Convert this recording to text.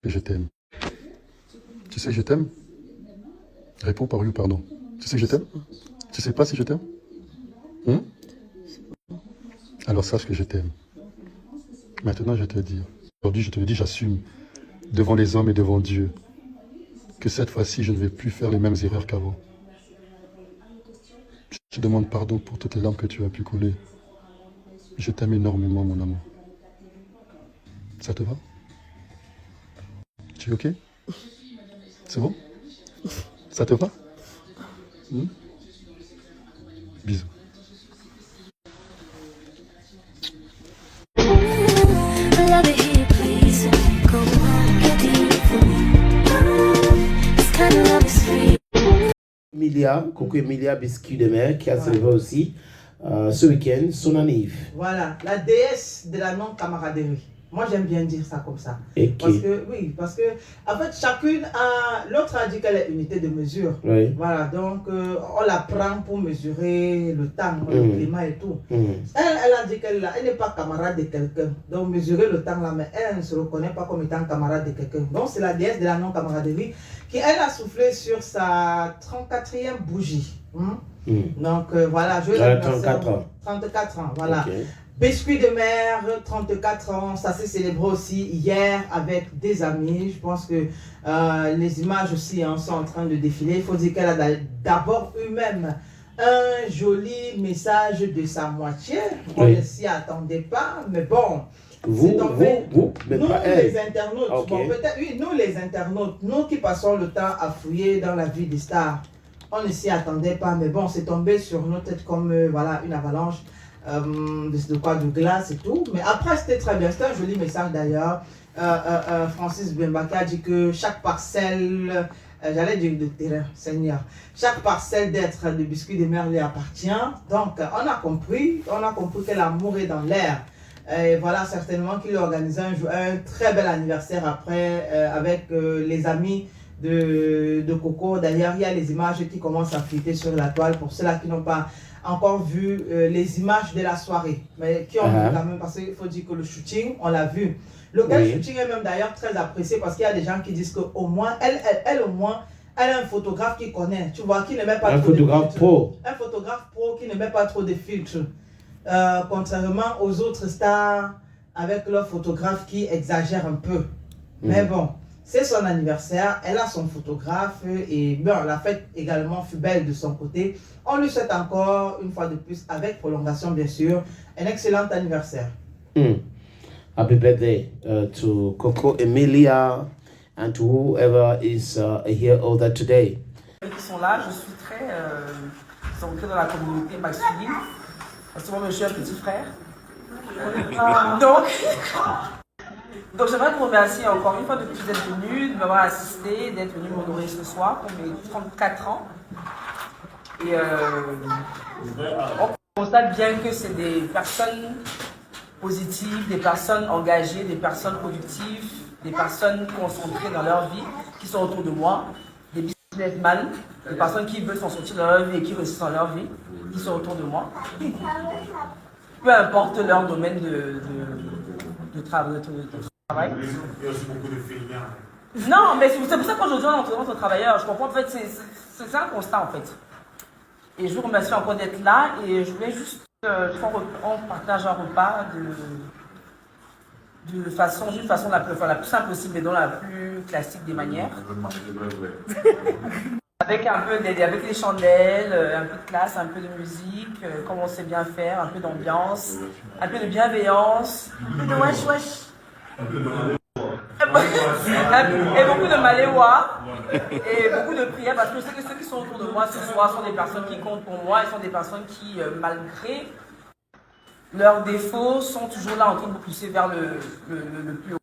que je t'aime. Tu sais que je t'aime? Réponds par oui ou par non. Tu sais que je t'aime? Tu sais pas si je t'aime? Alors sache que je t'aime. Maintenant, je te dis. Aujourd'hui, je te le dis, j'assume devant les hommes et devant Dieu que cette fois-ci, je ne vais plus faire les mêmes erreurs qu'avant. Je te demande pardon pour toutes les larmes que tu as pu couler. Je t'aime énormément, mon amour. Ça te va? Tu es OK? C'est bon? Ça te va? Bisous. Emilia, Coco Emilia Biscuit de mer, qui a célébré aussi ce week-end son anniv. Voilà, la déesse de la non-camaraderie. Moi, j'aime bien dire ça comme ça. Et parce que, oui, parce que, en fait, chacune a... L'autre a dit qu'elle est unité de mesure. Oui. Voilà, donc, on la prend pour mesurer le temps, le climat et tout. Elle a dit qu'elle n'est pas camarade de quelqu'un. Donc, mesurer le temps là, mais elle ne se reconnaît pas comme étant camarade de quelqu'un. Donc, c'est la déesse de la non-camaraderie qui, elle, a soufflé sur sa 34e bougie. Donc, voilà, je l'ai 34 ans. 34 ans, voilà. Okay. Biscuit de mer, 34 ans, ça s'est célébré aussi hier avec des amis. Je pense que les images aussi sont en train de défiler. Il faut dire qu'elle a d'abord eu même un joli message de sa moitié. On ne s'y attendait pas, mais bon. Vous, mais nous pas les elle. internautes, Okay. bon, peut-être, oui, nous les internautes, nous qui passons le temps à fouiller dans la vie des stars, on ne s'y attendait pas, mais bon, c'est tombé sur nos têtes comme voilà, une avalanche. De glace et tout, mais après c'était très bien, c'était un joli message d'ailleurs. Francis Bembaka dit que chaque parcelle, j'allais dire de terrain, Seigneur, chaque parcelle d'être de biscuit de mer lui appartient. Donc on a compris que l'amour est dans l'air. Et voilà, certainement qu'il a organisé un très bel anniversaire après avec les amis de Coco. D'ailleurs, il y a les images qui commencent à fuiter sur la toile pour ceux-là qui n'ont pas encore vu les images de la soirée, mais qui ont vu quand même, parce qu'il faut dire que le shooting, on l'a vu. Le shooting est même d'ailleurs très apprécié parce qu'il y a des gens qui disent qu'au moins, elle au moins, elle a un photographe qui connaît, tu vois, qui ne met pas trop de filtres. Un photographe pro qui ne met pas trop de filtres. Contrairement aux autres stars avec leurs photographes qui exagèrent un peu. Mais bon, c'est son anniversaire, elle a son photographe et bon, la fête également fut belle de son côté. On lui souhaite encore, une fois de plus, avec prolongation bien sûr, un excellent anniversaire. Happy birthday to Coco Emilia and to whoever is here all that today. Qui sont là, je suis très ancrée dans la communauté masculine. Parce que moi, je suis un petit frère. Donc j'aimerais vous remercier encore une fois de plus d'être venu, de m'avoir assisté, d'être venu m'honorer ce soir pour mes 34 ans. Et on constate bien que c'est des personnes positives, des personnes engagées, des personnes productives, des personnes concentrées dans leur vie qui sont autour de moi, des businessmen, des personnes qui veulent s'en sortir dans leur vie et qui réussissent dans leur vie, qui sont autour de moi. Peu importe leur domaine de travail. Il y a aussi beaucoup de feignants. Non, mais c'est pour ça qu'aujourd'hui on est entre travailleurs. Je comprends, en fait, c'est un constat en fait. Et je vous remercie encore d'être là et je voulais juste on partage un repas d'une façon la plus simple possible, mais dans la plus classique des manières. Avec avec les chandelles, un peu de classe, un peu de musique, comme on sait bien faire, un peu d'ambiance, un peu de bienveillance, un peu de wesh wesh. Et beaucoup de maléwa et beaucoup de prières parce que je sais que ceux qui sont autour de moi ce soir sont des personnes qui comptent pour moi et sont des personnes qui, malgré leurs défauts, sont toujours là en train de me pousser vers le plus haut.